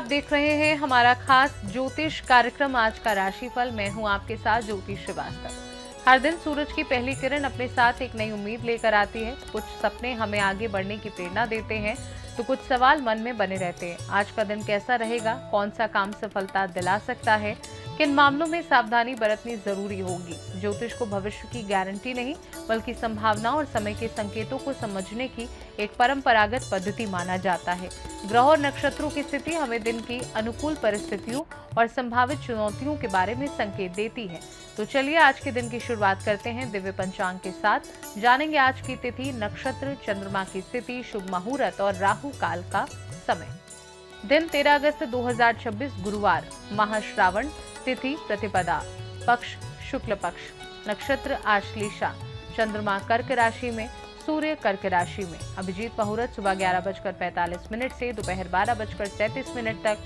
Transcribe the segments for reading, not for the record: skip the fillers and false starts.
आप देख रहे हैं हमारा खास ज्योतिष कार्यक्रम आज का राशिफल। मैं हूं आपके साथ ज्योति श्रीवास्तव। हर दिन सूरज की पहली किरण अपने साथ एक नई उम्मीद लेकर आती है। कुछ सपने हमें आगे बढ़ने की प्रेरणा देते हैं तो कुछ सवाल मन में बने रहते हैं। आज का दिन कैसा रहेगा, कौन सा काम सफलता दिला सकता है, किन मामलों में सावधानी बरतनी जरूरी होगी। ज्योतिष को भविष्य की गारंटी नहीं बल्कि संभावनाओं और समय के संकेतों को समझने की एक परंपरागत पद्धति माना जाता है। ग्रह और नक्षत्रों की स्थिति हमें दिन की अनुकूल परिस्थितियों और संभावित चुनौतियों के बारे में संकेत देती है। तो चलिए आज के दिन की शुरुआत करते हैं दिव्य पंचांग के साथ। जानेंगे आज की तिथि, नक्षत्र, चंद्रमा की स्थिति, शुभ मुहूर्त और राहु काल का समय। दिन 13 अगस्त 2026 गुरुवार, माह श्रावण, तिथि प्रतिपदा, पक्ष शुक्ल पक्ष, नक्षत्र आश्लेषा, चंद्रमा कर्क राशि में, सूर्य कर्क राशि में। अभिजीत मुहूर्त सुबह 11:45 से दोपहर 12:37 तक।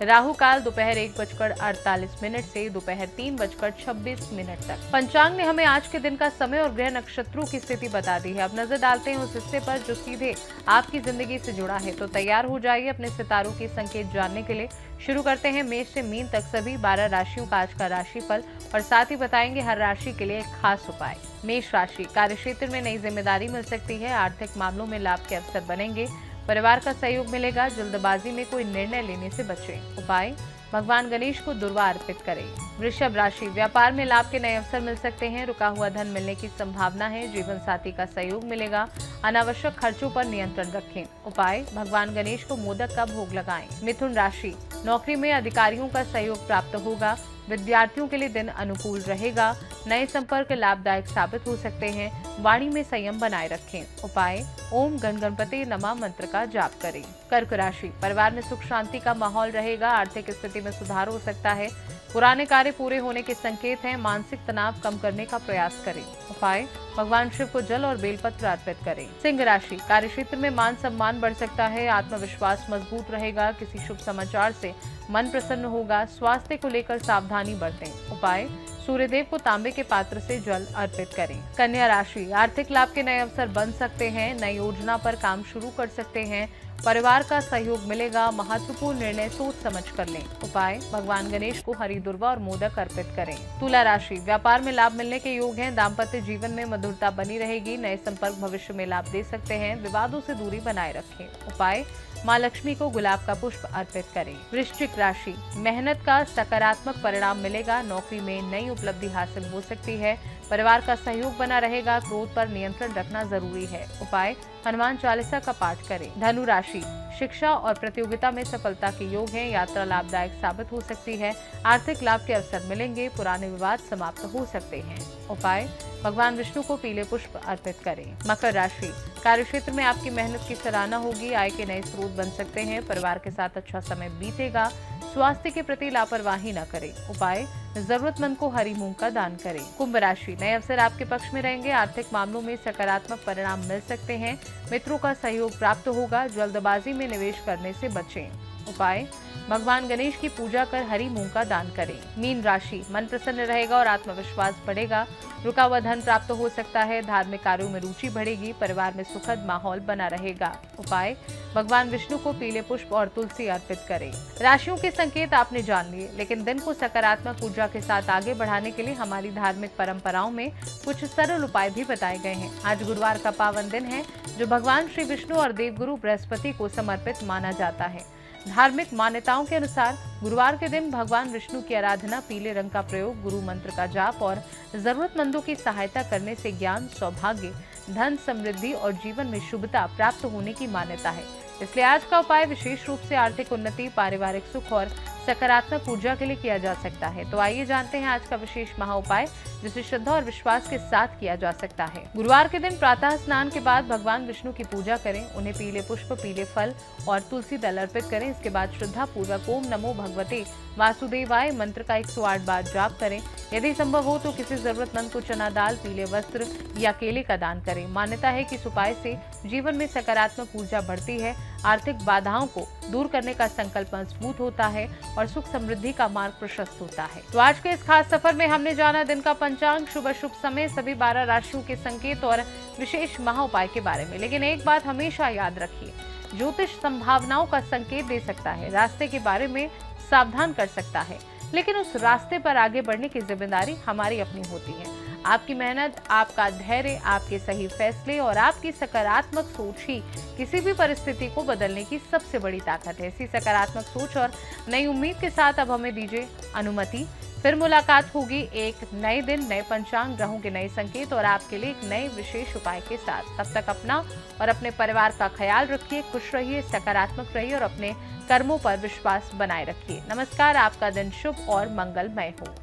राहु काल दोपहर 1:48 से दोपहर 3:26 तक। पंचांग ने हमें आज के दिन का समय और ग्रह नक्षत्रों की स्थिति बता दी है। अब नजर डालते हैं उस हिस्से पर जो सीधे आपकी जिंदगी से जुड़ा है। तो तैयार हो जाइए अपने सितारों के संकेत जानने के लिए। शुरू करते हैं मेष से मीन तक सभी 12 राशियों का आज का राशिफल और साथ ही बताएंगे हर राशि के लिए एक खास उपाय। मेष राशि, कार्यक्षेत्र में नई जिम्मेदारी मिल सकती है। आर्थिक मामलों में लाभ के अवसर बनेंगे। परिवार का सहयोग मिलेगा। जल्दबाजी में कोई निर्णय लेने से बचें। उपाय, भगवान गणेश को दुर्वा अर्पित करें। वृषभ राशि, व्यापार में लाभ के नए अवसर मिल सकते हैं। रुका हुआ धन मिलने की संभावना है। जीवन साथी का सहयोग मिलेगा। अनावश्यक खर्चों पर नियंत्रण रखें। उपाय, भगवान गणेश को मोदक का भोग लगाएं। मिथुन राशि, नौकरी में अधिकारियों का सहयोग प्राप्त होगा। विद्यार्थियों के लिए दिन अनुकूल रहेगा। नए संपर्क लाभदायक साबित हो सकते हैं। वाणी में संयम बनाए रखें। उपाय, ओम गण गणपति नमः मंत्र का जाप करें। कर्क राशि, परिवार में सुख शांति का माहौल रहेगा। आर्थिक स्थिति में सुधार हो सकता है। पुराने कार्य पूरे होने के संकेत हैं। मानसिक तनाव कम करने का प्रयास करें। उपाय, भगवान शिव को जल और बेलपत्र अर्पित करें। सिंह राशि, कार्यक्षेत्र में मान सम्मान बढ़ सकता है। आत्मविश्वास मजबूत रहेगा। किसी शुभ समाचार से मन प्रसन्न होगा। स्वास्थ्य को लेकर सावधानी बरतें। उपाय, सूर्यदेव को तांबे के पात्र से जल अर्पित करें। कन्या राशि, आर्थिक लाभ के नए अवसर बन सकते हैं। नई योजना पर काम शुरू कर सकते हैं। परिवार का सहयोग मिलेगा। महत्वपूर्ण निर्णय सोच समझ कर लें। उपाय, भगवान गणेश को हरी दुर्वा और मोदक अर्पित करें। तुला राशि, व्यापार में लाभ मिलने के योग हैं। दाम्पत्य जीवन में मधुरता बनी रहेगी। नए संपर्क भविष्य में लाभ दे सकते हैं। विवादों से दूरी बनाए रखें। उपाय, माँ लक्ष्मी को गुलाब का पुष्प अर्पित करें। वृश्चिक राशि, मेहनत का सकारात्मक परिणाम मिलेगा। नौकरी में नई उपलब्धि हासिल हो सकती है। परिवार का सहयोग बना रहेगा। क्रोध पर नियंत्रण रखना जरूरी है। उपाय, हनुमान चालीसा का पाठ करें। धनु राशि, शिक्षा और प्रतियोगिता में सफलता के योग हैं। यात्रा लाभदायक साबित हो सकती है। आर्थिक लाभ के अवसर मिलेंगे। पुराने विवाद समाप्त हो सकते हैं। उपाय, भगवान विष्णु को पीले पुष्प अर्पित करें। मकर राशि, कार्यक्षेत्र में आपकी मेहनत की सराहना होगी। आय के नए स्रोत बन सकते हैं। परिवार के साथ अच्छा समय बीतेगा। स्वास्थ्य के प्रति लापरवाही न करें। उपाय, जरूरतमंद को हरी मूंग का दान करें। कुंभ राशि, नए अवसर आपके पक्ष में रहेंगे। आर्थिक मामलों में सकारात्मक परिणाम मिल सकते हैं। मित्रों का सहयोग प्राप्त होगा। जल्दबाजी में निवेश करने से बचें। उपाय, भगवान गणेश की पूजा कर हरी मूंग का दान करें। मीन राशि, मन प्रसन्न रहेगा और आत्मविश्वास बढ़ेगा। रुका हुआ धन प्राप्त हो सकता है। धार्मिक कार्यों में रुचि बढ़ेगी। परिवार में सुखद माहौल बना रहेगा। उपाय, भगवान विष्णु को पीले पुष्प और तुलसी अर्पित करें। राशियों के संकेत आपने जान लिए, लेकिन दिन को सकारात्मक ऊर्जा के साथ आगे बढ़ाने के लिए हमारी धार्मिक परंपराओं में कुछ सरल उपाय भी बताए गए हैं। आज गुरुवार का पावन दिन है जो भगवान श्री विष्णु और देवगुरु बृहस्पति को समर्पित माना जाता है। धार्मिक मान्यताओं के अनुसार गुरुवार के दिन भगवान विष्णु की आराधना, पीले रंग का प्रयोग, गुरु मंत्र का जाप और जरूरतमंदों की सहायता करने से ज्ञान, सौभाग्य, धन, समृद्धि और जीवन में शुभता प्राप्त होने की मान्यता है। इसलिए आज का उपाय विशेष रूप से आर्थिक उन्नति, पारिवारिक सुख और सकारात्मक ऊर्जा के लिए किया जा सकता है। तो आइए जानते हैं आज का विशेष महा उपाय जिसे श्रद्धा और विश्वास के साथ किया जा सकता है। गुरुवार के दिन प्रातः स्नान के बाद भगवान विष्णु की पूजा करें। उन्हें पीले पुष्प, पीले फल और तुलसी दल अर्पित करें। इसके बाद श्रद्धा पूर्वक ओम नमो भगवते वासुदेवाय मंत्र का 108 बार जाप करें। यदि संभव हो तो किसी जरूरतमंद को चना दाल, पीले वस्त्र या केले का दान करें। मान्यता है कि इस उपाय से जीवन में सकारात्मक ऊर्जा बढ़ती है। आर्थिक बाधाओं को दूर करने का संकल्प मजबूत होता है और सुख समृद्धि का मार्ग प्रशस्त होता है। तो आज के इस खास सफर में हमने जाना दिन का पंचांग, शुभ अशुभ समय, सभी 12 राशियों के संकेत और विशेष महा उपाय के बारे में। लेकिन एक बात हमेशा याद रखिए, ज्योतिष संभावनाओं का संकेत दे सकता है, रास्ते के बारे में सावधान कर सकता है, लेकिन उस रास्ते पर आगे बढ़ने की जिम्मेदारी हमारी अपनी होती है। आपकी मेहनत, आपका धैर्य, आपके सही फैसले और आपकी सकारात्मक सोच ही किसी भी परिस्थिति को बदलने की सबसे बड़ी ताकत है। इसी सकारात्मक सोच और नई उम्मीद के साथ अब हमें दीजिए अनुमति। फिर मुलाकात होगी एक नए दिन, नए पंचांग, ग्रहों के नए संकेत और आपके लिए एक नए विशेष उपाय के साथ। तब तक अपना और अपने परिवार का ख्याल रखिए, खुश रहिए, सकारात्मक रहिए और अपने कर्मों पर विश्वास बनाए रखिए। नमस्कार, आपका दिन शुभ और मंगलमय हो।